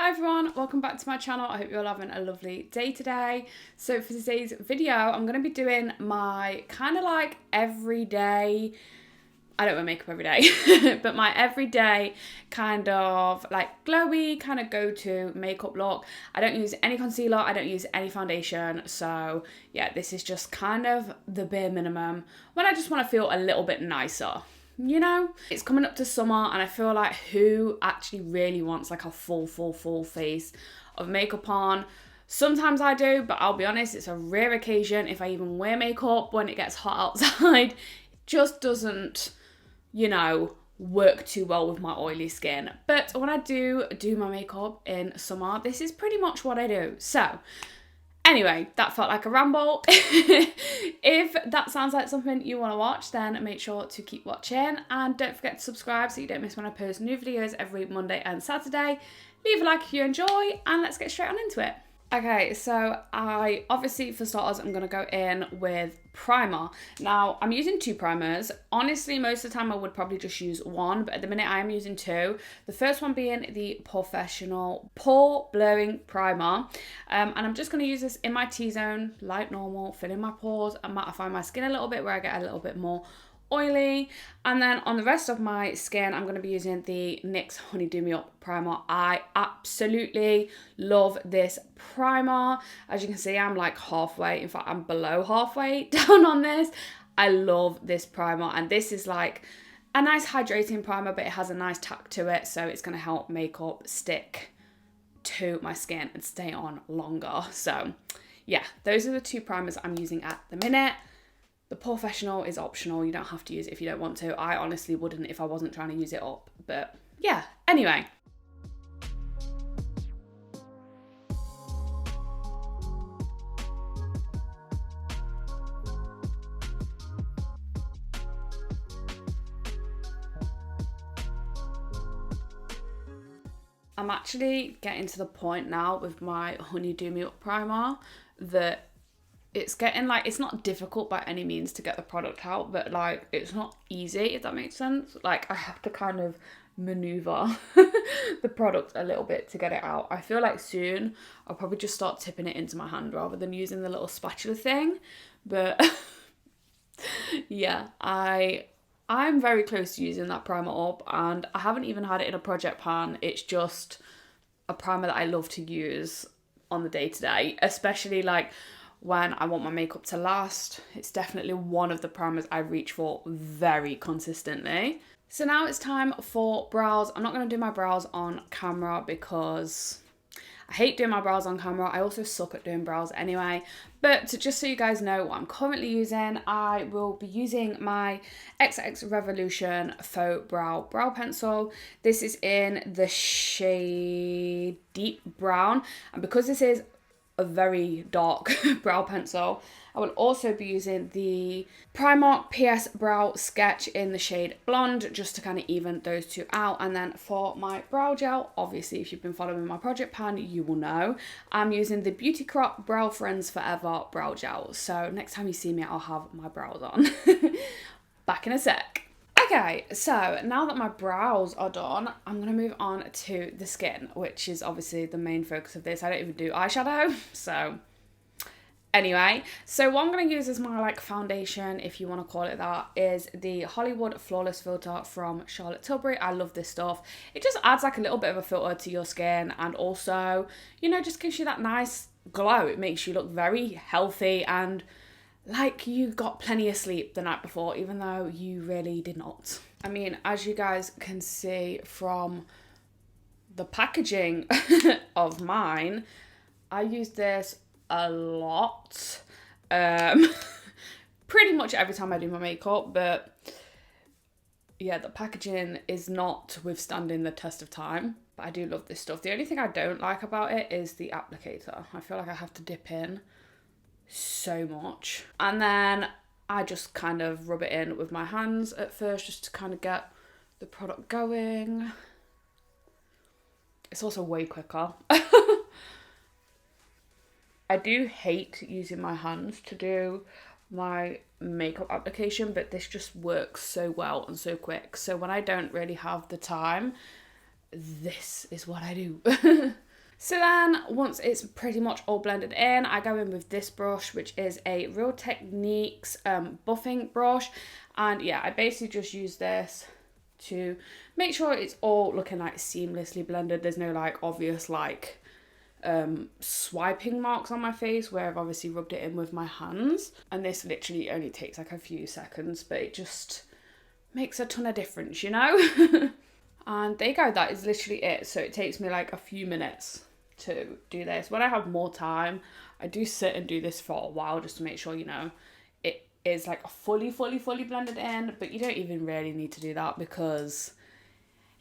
Hi everyone, welcome back to my channel. I hope you're all having a lovely day today. So for today's video, I'm going to be doing my kind of like everyday, I don't wear makeup every day, but my everyday kind of like glowy kind of go-to makeup look. I don't use any concealer, I don't use any foundation. So yeah, this is just kind of the bare minimum when I just want to feel a little bit nicer. You know, it's coming up to summer and I feel like who actually really wants like a full face of makeup on? Sometimes I do, but I'll be honest, it's a rare occasion if I even wear makeup when it gets hot outside. It just doesn't, you know, work too well with my oily skin. But when I do my makeup in summer, this is pretty much what I do. So anyway, that felt like a ramble. If that sounds like something you want to watch, then make sure to keep watching. And don't forget to subscribe so you don't miss when I post new videos every Monday and Saturday. Leave a like if you enjoy, and let's get straight on into it. Okay, so I obviously, for starters, I'm going to go in with primer. Now, I'm using two primers. Honestly, most of the time I would probably just use one, but at the minute I am using two. The first one being the Professional Pore Blowing Primer. And I'm just going to use this in my T-zone, like normal, fill in my pores and mattify my skin a little bit where I get a little bit more oily. And then on the rest of my skin, I'm going to be using the NYX Honey Do Me Up primer. I absolutely love this primer. As you can see, I'm like halfway, in fact I'm below halfway down on this. I love this primer, and this is like a nice hydrating primer, but it has a nice tack to it, so it's going to help makeup stick to my skin and stay on longer. So yeah, those are the two primers I'm using at the minute. The Professional is optional. You don't have to use it if you don't want to. I honestly wouldn't if I wasn't trying to use it up. But yeah, anyway. I'm actually getting to the point now with my Honey Do Me Up primer that it's getting like, it's not difficult by any means to get the product out, but like it's not easy, if that makes sense. Like I have to kind of maneuver the product a little bit to get it out. I feel like soon I'll probably just start tipping it into my hand rather than using the little spatula thing. But yeah, I'm very close to using that primer up, and I haven't even had it in a project pan. It's just a primer that I love to use on the day-to-day, especially like when I want my makeup to last. It's definitely one of the primers I reach for very consistently. So now it's time for brows. I'm not going to do my brows on camera because I hate doing my brows on camera. I also suck at doing brows anyway. But just so you guys know what I'm currently using, I will be using my XX Revolution Faux Brow Pencil. This is in the shade Deep Brown. And because this is a very dark brow pencil, I will also be using the Primark PS Brow Sketch in the shade Blonde, just to kind of even those two out. And then for my brow gel, obviously if you've been following my project pan, you will know I'm using the Beauty Crop Brow Friends Forever brow gel. So next time you see me, I'll have my brows on. Back in a sec. Okay, so now that my brows are done, I'm going to move on to the skin, which is obviously the main focus of this. I don't even do eyeshadow, so anyway. So what I'm going to use as my like foundation, if you want to call it that, is the Hollywood Flawless Filter from Charlotte Tilbury. I love this stuff. It just adds like a little bit of a filter to your skin, and also, you know, just gives you that nice glow. It makes you look very healthy and like you got plenty of sleep the night before, even though you really did not. I mean, as you guys can see from the packaging of mine, I use this a lot. Pretty much every time I do my makeup, but yeah, the packaging is not withstanding the test of time. But I do love this stuff. The only thing I don't like about it is the applicator. I feel like I have to dip in so much, and then I just kind of rub it in with my hands at first just to kind of get the product going. It's also way quicker. I do hate using my hands to do my makeup application, but this just works so well and so quick. So when I don't really have the time, this is what I do. So then once it's pretty much all blended in, I go in with this brush, which is a Real Techniques buffing brush. And yeah, I basically just use this to make sure it's all looking like seamlessly blended. There's no like obvious like swiping marks on my face where I've obviously rubbed it in with my hands. And this literally only takes like a few seconds, but it just makes a ton of difference, you know? And there you go, that is literally it. So it takes me like a few minutes to do this. When I have more time, I do sit and do this for a while just to make sure, you know, it is like fully blended in, but you don't even really need to do that because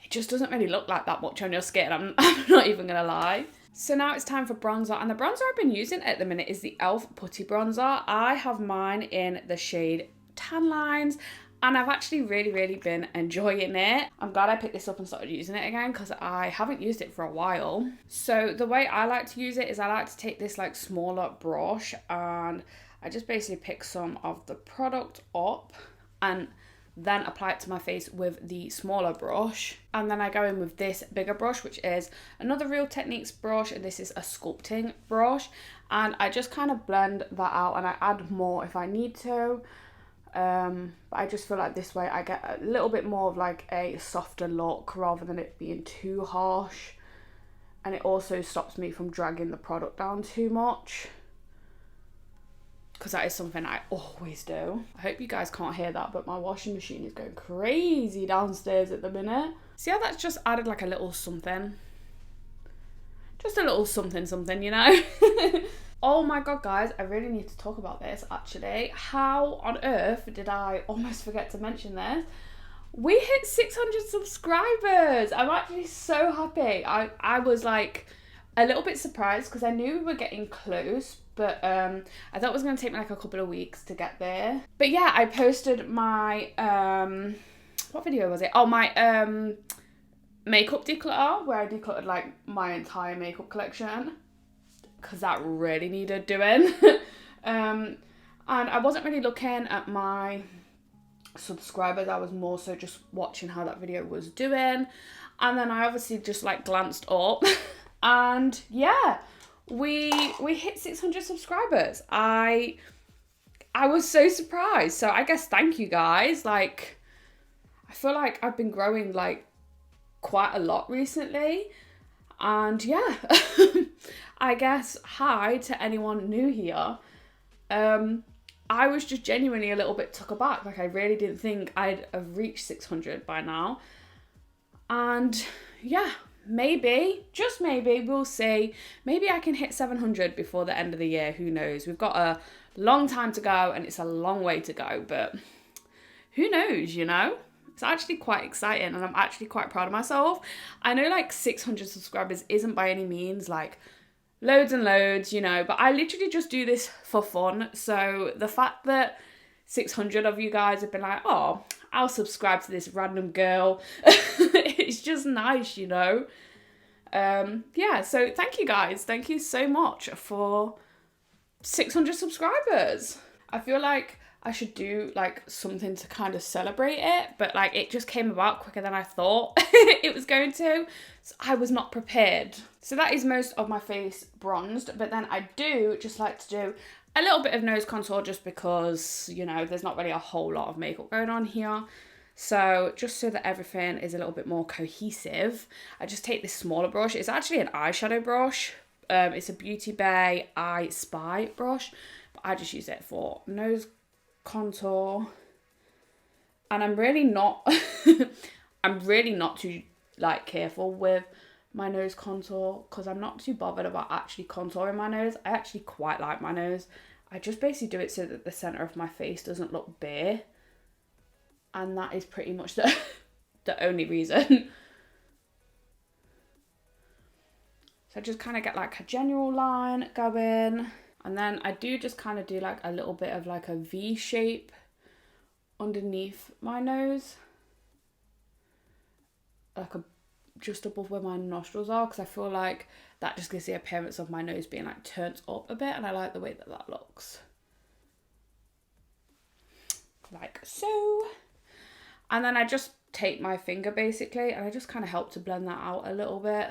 it just doesn't really look like that much on your skin. I'm not even gonna lie. So now it's time for bronzer, and the bronzer I've been using at the minute is the e.l.f. Putty Bronzer. I have mine in the shade Tan Lines, and I've actually really been enjoying it. I'm glad I picked this up and started using it again because I haven't used it for a while. So the way I like to use it is I like to take this like smaller brush and I just basically pick some of the product up and then apply it to my face with the smaller brush. And then I go in with this bigger brush, which is another Real Techniques brush, and this is a sculpting brush. And I just kind of blend that out and I add more if I need to. But I just feel like this way I get a little bit more of like a softer look rather than it being too harsh. And it also stops me from dragging the product down too much, because that is something I always do. I hope you guys can't hear that, but my washing machine is going crazy downstairs at the minute. See how that's just added like a little something? Just a little something, you know? Oh my god, guys, I really need to talk about this actually. How on earth did I almost forget to mention this? We hit 600 subscribers. I'm actually so happy. I was like a little bit surprised because I knew we were getting close, but I thought it was going to take me like a couple of weeks to get there. But yeah, I posted my, what video was it? Oh, my makeup declutter, where I decluttered like my entire makeup collection, because that really needed doing. And I wasn't really looking at my subscribers, I was more so just watching how that video was doing. And then I obviously just like glanced up and yeah, we hit 600 subscribers. I was so surprised. So I guess thank you guys. Like, I feel like I've been growing like quite a lot recently. And yeah, I guess hi to anyone new here. I was just genuinely a little bit took aback. Like, I really didn't think I'd have reached 600 by now. And yeah, maybe, just maybe, we'll see. Maybe I can hit 700 before the end of the year. Who knows? We've got a long time to go and it's a long way to go, but who knows, you know? It's actually quite exciting and I'm actually quite proud of myself. I know like 600 subscribers isn't by any means like loads and loads, you know, but I literally just do this for fun. So the fact that 600 of you guys have been like, oh, I'll subscribe to this random girl, it's just nice, you know. Yeah, so thank you guys. Thank you so much for 600 subscribers. I feel like I should do like something to kind of celebrate it, but like it just came about quicker than I thought it was going to, so I was not prepared. So that is most of my face bronzed, but then I do just like to do a little bit of nose contour just because, you know, there's not really a whole lot of makeup going on here. So just so that everything is a little bit more cohesive, I just take this smaller brush. It's actually an eyeshadow brush. It's a Beauty Bay I Spy brush, but I just use it for nose contour. And I'm really not too like careful with my nose contour because I'm not too bothered about actually contouring my nose. I actually quite like my nose. I just basically do it so that the center of my face doesn't look bare. And that is pretty much the only reason. So I just kind of get like a general line going. And then I do just kind of do like a little bit of like a V shape underneath my nose. Like just above where my nostrils are, because I feel like that just gives the appearance of my nose being like turned up a bit, and I like the way that that looks. Like so. And then I just take my finger basically and I just kind of help to blend that out a little bit.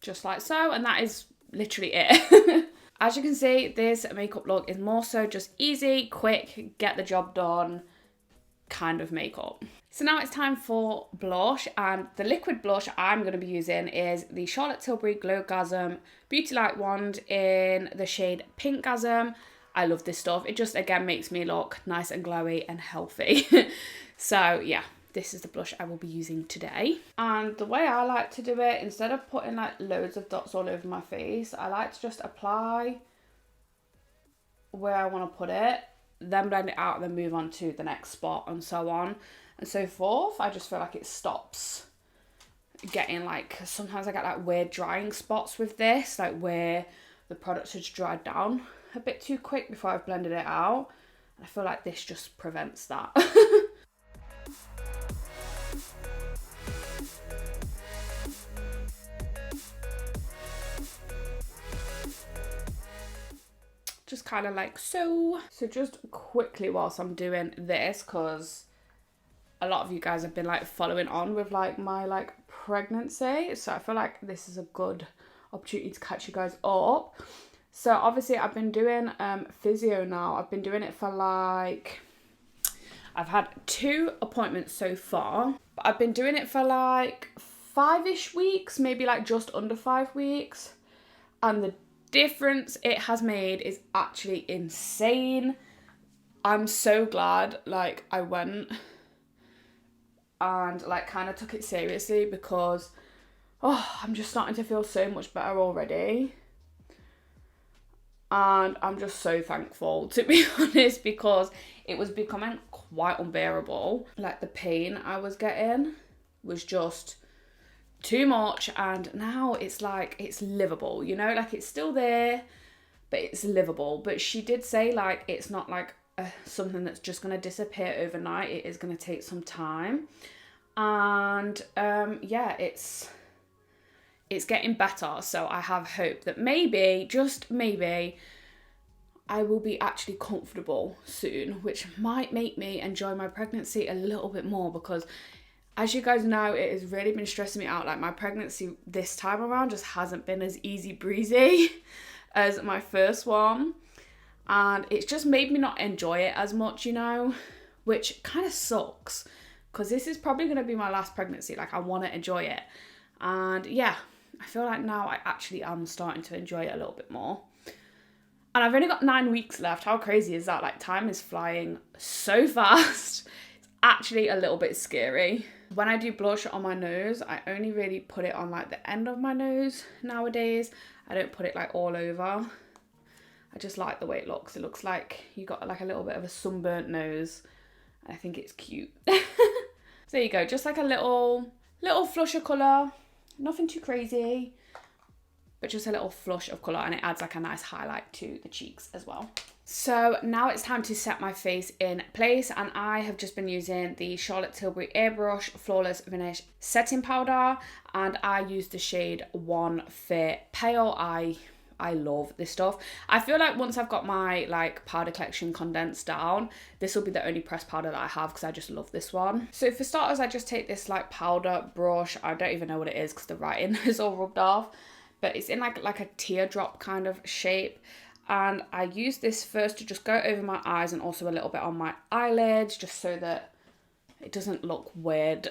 just like so, and that is literally it. As you can see, this makeup look is more so just easy, quick, get the job done kind of makeup. So now it's time for blush, and the liquid blush I'm going to be using is the Charlotte Tilbury Glowgasm Beauty Light Wand in the shade Pinkgasm. I love this stuff. It just, again, makes me look nice and glowy and healthy. So yeah, this is the blush I will be using today. And the way I like to do it, instead of putting like loads of dots all over my face, I like to just apply where I want to put it, then blend it out, and then move on to the next spot, and so on and so forth. I just feel like it stops getting like, sometimes I get like weird drying spots with this, like where the product has dried down a bit too quick before I've blended it out. And I feel like this just prevents that. Just kind of like so. So just quickly whilst I'm doing this, because a lot of you guys have been like following on with like my like pregnancy, so I feel like this is a good opportunity to catch you guys up. So obviously I've been doing physio now. I've been doing it for like, I've had 2 appointments so far, but I've been doing it for like 5-ish weeks, maybe like just under 5 weeks, and the difference it has made is actually insane. I'm so glad like I went and like kind of took it seriously, because I'm just starting to feel so much better already, and I'm just so thankful, to be honest, because it was becoming quite unbearable. Like the pain I was getting was just too much, and now it's like it's livable, you know, like it's still there but it's livable. But she did say like it's not like something that's just going to disappear overnight. It is going to take some time, and yeah, it's getting better. So I have hope that maybe, just maybe, I will be actually comfortable soon, which might make me enjoy my pregnancy a little bit more, because as you guys know, it has really been stressing me out. Like my pregnancy this time around just hasn't been as easy breezy as my first one. And it's just made me not enjoy it as much, you know, which kind of sucks, because this is probably going to be my last pregnancy. Like I want to enjoy it. And yeah, I feel like now I actually am starting to enjoy it a little bit more. And I've only got 9 weeks left. How crazy is that? Like time is flying so fast. It's actually a little bit scary. When I do blush on my nose, I only really put it on like the end of my nose nowadays. I don't put it like all over. I just like the way it looks. It looks like you got like a little bit of a sunburnt nose. I think it's cute. So there you go, just like a little flush of colour. Nothing too crazy, but just a little flush of colour, and it adds like a nice highlight to the cheeks as well. So now it's time to set my face in place, and I have just been using the Charlotte Tilbury Airbrush Flawless Finish Setting Powder, and I use the shade One Fit Pale. I love this stuff. I feel like once I've got my like powder collection condensed down, this will be the only pressed powder that I have, because I just love this one. So for starters, I just take this like powder brush. I don't even know what it is because the writing is all rubbed off, but it's in like a teardrop kind of shape. And I use this first to just go over my eyes and also a little bit on my eyelids, just so that it doesn't look weird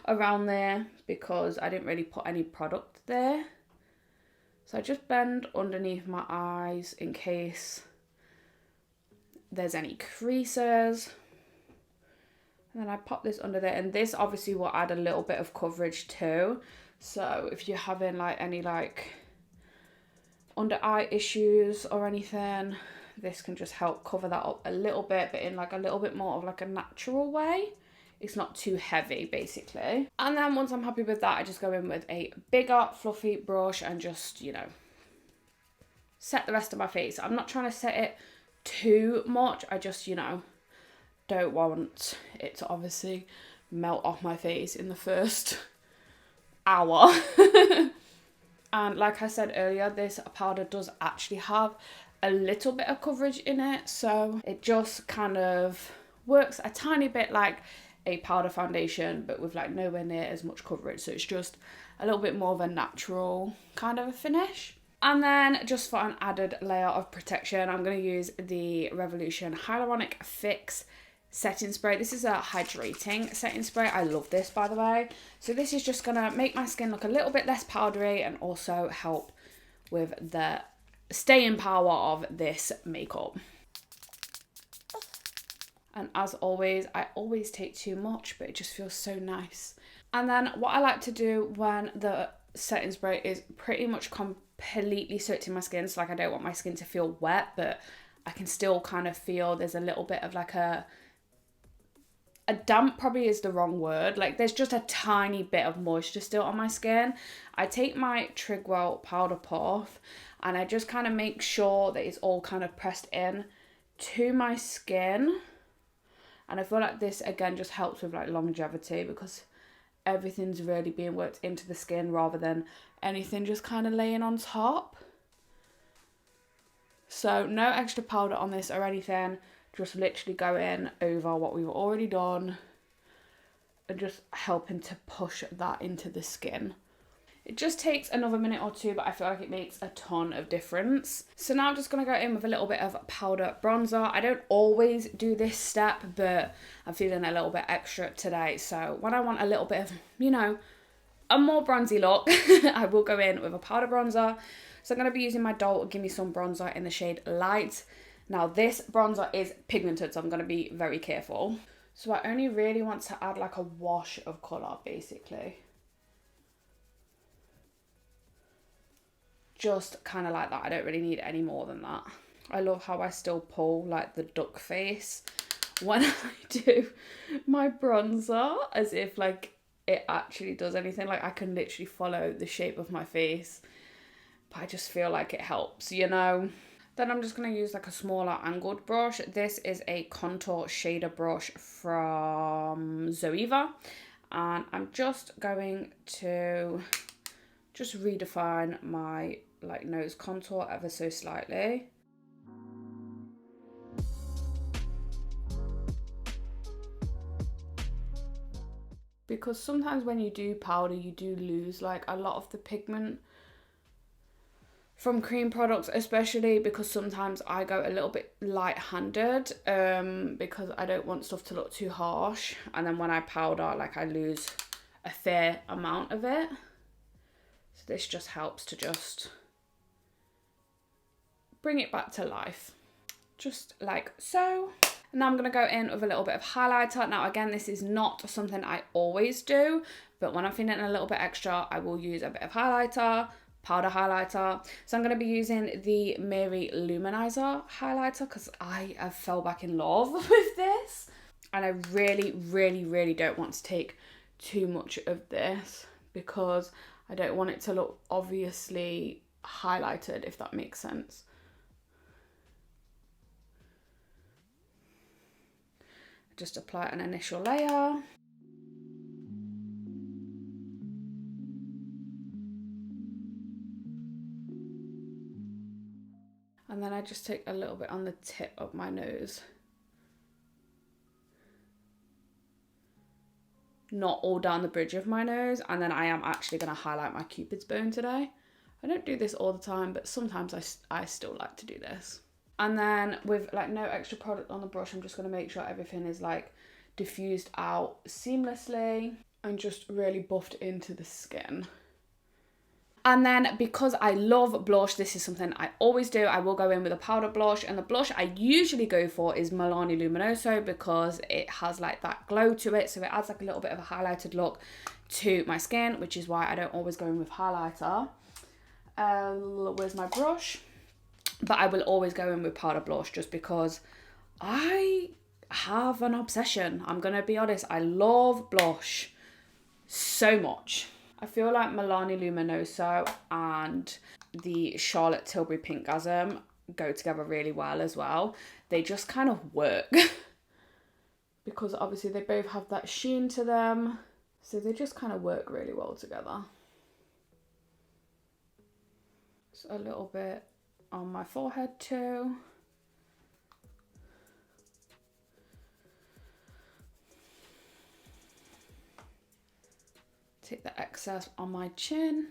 around there, because I didn't really put any product there. So I just blend underneath my eyes in case there's any creases. And then I pop this under there, and this obviously will add a little bit of coverage too. So if you're having like any like under eye issues or anything, this can just help cover that up a little bit, but in like a little bit more of like a natural way. It's not too heavy basically. And then once I'm happy with that, I just go in with a bigger fluffy brush and just, you know, set the rest of my face. I'm not trying to set it too much. I just, you know, don't want it to obviously melt off my face in the first hour. And like I said earlier, this powder does actually have a little bit of coverage in it, so it just kind of works a tiny bit like a powder foundation, but with like nowhere near as much coverage. So it's just a little bit more of a natural kind of a finish. And then just for an added layer of protection, I'm going to use the Revolution Hyaluronic Fix setting spray. This is a hydrating setting spray. I love this, by the way. So this is just going to make my skin look a little bit less powdery and also help with the staying power of this makeup. And as always, I always take too much, but it just feels so nice. And then what I like to do when the setting spray is pretty much completely soaked in my skin, so like I don't want my skin to feel wet, but I can still kind of feel there's a little bit of like a damp probably is the wrong word. Like there's just a tiny bit of moisture still on my skin. I take my Trigwell powder puff and I just kind of make sure that it's all kind of pressed in to my skin. And I feel like this again just helps with like longevity because everything's really being worked into the skin rather than anything just kind of laying on top. So no extra powder on this or anything, just literally going over what we've already done and just helping to push that into the skin. It just takes another minute or two, but I feel like it makes a ton of difference. So now I'm just going to go in with a little bit of powder bronzer. I don't always do this step, but I'm feeling a little bit extra today. So when I want a little bit of, you know, a more bronzy look, I will go in with a powder bronzer. So I'm going to be using my Doll Gimme Some bronzer in the shade Light. Now this bronzer is pigmented, so I'm going to be very careful. So I only really want to add like a wash of colour, basically. Just kind of like that. I don't really need any more than that. I love how I still pull like the duck face when I do my bronzer, as if like it actually does anything. Like I can literally follow the shape of my face, but I just feel like it helps, you know. Then I'm just going to use like a smaller angled brush. This is a contour shader brush from Zoeva, and I'm just going to just redefine my like nose contour ever so slightly. Because sometimes when you do powder, you do lose like a lot of the pigment from cream products, especially because sometimes I go a little bit light-handed because I don't want stuff to look too harsh, and then when I powder, like I lose a fair amount of it. So this just helps to just bring it back to life, just like so. And now I'm going to go in with a little bit of highlighter. Now again, this is not something I always do, but when I'm feeling a little bit extra, I will use a bit of highlighter, powder highlighter. So I'm going to be using the Mary Luminizer highlighter because I have fell back in love with this. And I really don't want to take too much of this because I don't want it to look obviously highlighted, if that makes sense. Just apply an initial layer. And then I just take a little bit on the tip of my nose. Not all down the bridge of my nose. And then I am actually going to highlight my Cupid's bone today. I don't do this all the time, but sometimes I still like to do this. And then with like no extra product on the brush, I'm just going to make sure everything is like diffused out seamlessly and just really buffed into the skin. And then because I love blush, this is something I always do, I will go in with a powder blush. And the blush I usually go for is Milani Luminoso because it has like that glow to it. So it adds like a little bit of a highlighted look to my skin, which is why I don't always go in with highlighter. Where's my brush? But I will always go in with powder blush just because I have an obsession. I'm going to be honest. I love blush so much. I feel like Milani Luminoso and the Charlotte Tilbury Pinkgasm go together really well as well. They just kind of work because obviously they both have that sheen to them. So they just kind of work really well together. Just a little bit on my forehead too. Take the excess on my chin.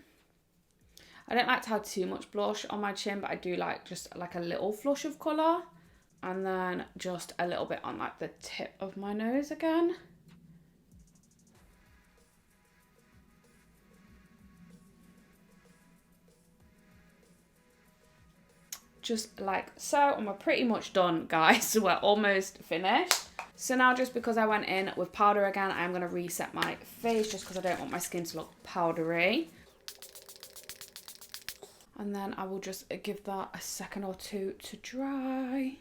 I don't like to have too much blush on my chin, but I do like just like a little flush of colour. And then just a little bit on like the tip of my nose again. Just like so, and we're pretty much done, guys. We're almost finished. So now, just because I went in with powder again, I'm going to reset my face just because I don't want my skin to look powdery. And then I will just give that a second or two to dry.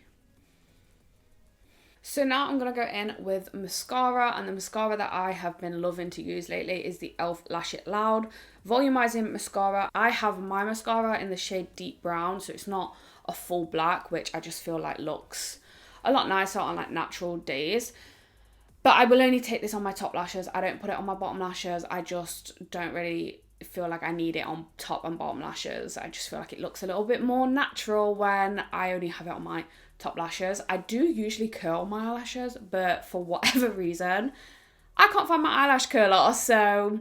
So now I'm going to go in with mascara, and the mascara that I have been loving to use lately is the e.l.f. Lash It Loud Volumizing Mascara. I have my mascara in the shade Deep Brown, so it's not a full black, which I just feel like looks a lot nicer on like natural days. But I will only take this on my top lashes. I don't put it on my bottom lashes. I just don't really feel like I need it on top and bottom lashes. I just feel like it looks a little bit more natural when I only have it on my top lashes. I do usually curl my eyelashes, but for whatever reason, I can't find my eyelash curler, so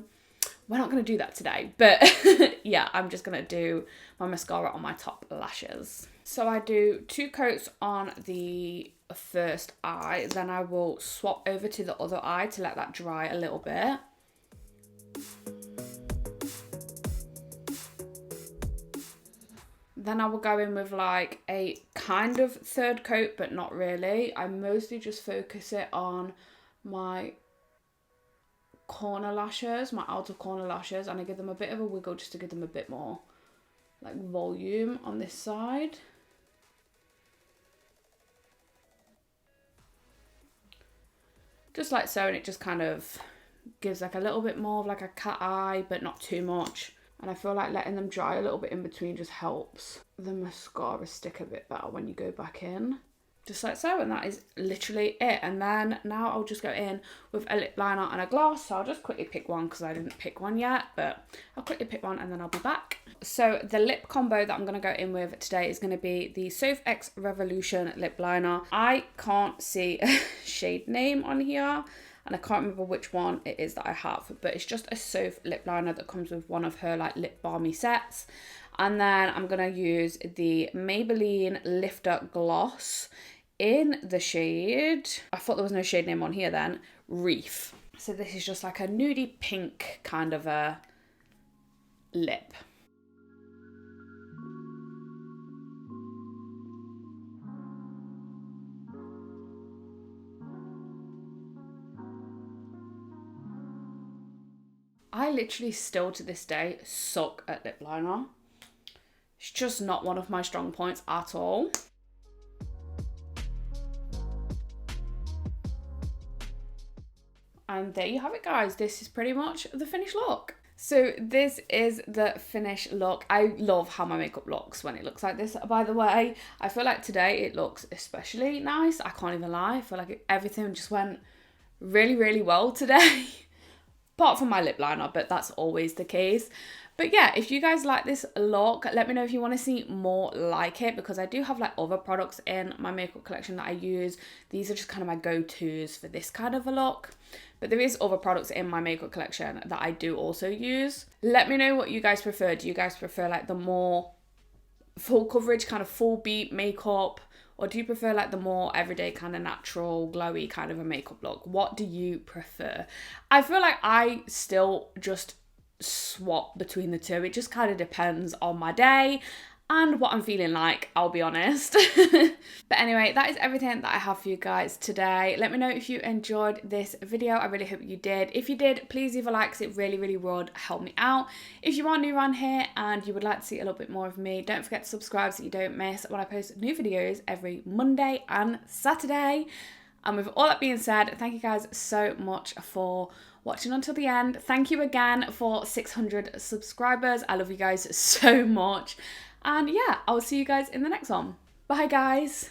we're not going to do that today. But yeah, I'm just going to do my mascara on my top lashes. So I do 2 coats on the first eye, then I will swap over to the other eye to let that dry a little bit. Then I will go in with like a kind of third coat, but not really. I mostly just focus it on my corner lashes, my outer corner lashes, and I give them a bit of a wiggle just to give them a bit more like volume on this side. Just like so, and it just kind of gives like a little bit more of like a cat eye, but not too much. And I feel like letting them dry a little bit in between just helps the mascara stick a bit better when you go back in. Just like so, and that is literally it. And then now I'll just go in with a lip liner and a gloss. So I'll just quickly pick one because I didn't pick one yet, but I'll quickly pick one and then I'll be back. So the lip combo that I'm going to go in with today is going to be the Soph X Revolution lip liner. I can't see a shade name on here, and I can't remember which one it is that I have, but it's just a Soph lip liner that comes with one of her like lip balmy sets. And then I'm going to use the Maybelline Lifter Gloss in the shade, I thought there was no shade name on here then, Reef. So this is just like a nudie pink kind of a lip. I literally still to this day suck at lip liner. It's just not one of my strong points at all. And there you have it, guys. This is pretty much the finished look. So this is the finished look. I love how my makeup looks when it looks like this, by the way. I feel like today it looks especially nice. I can't even lie. I feel like everything just went really, really well today. Apart from my lip liner, but that's always the case. But yeah, if you guys like this look, let me know if you want to see more like it, because I do have like other products in my makeup collection that I use. These are just kind of my go-tos for this kind of a look. But there is other products in my makeup collection that I do also use. Let me know what you guys prefer. Do you guys prefer like the more full coverage, kind of full beat makeup? Or do you prefer like the more everyday kind of natural, glowy kind of a makeup look? What do you prefer? I feel like I still just swap between the two. It just kind of depends on my day and what I'm feeling like, I'll be honest. But anyway, that is everything that I have for you guys today. Let me know if you enjoyed this video. I really hope you did. If you did, please leave a like, because it really, really would help me out. If you are new around here and you would like to see a little bit more of me, don't forget to subscribe so you don't miss when I post new videos every Monday and Saturday. And with all that being said, thank you guys so much for watching until the end. Thank you again for 600 subscribers. I love you guys so much. And yeah, I'll see you guys in the next one. Bye, guys.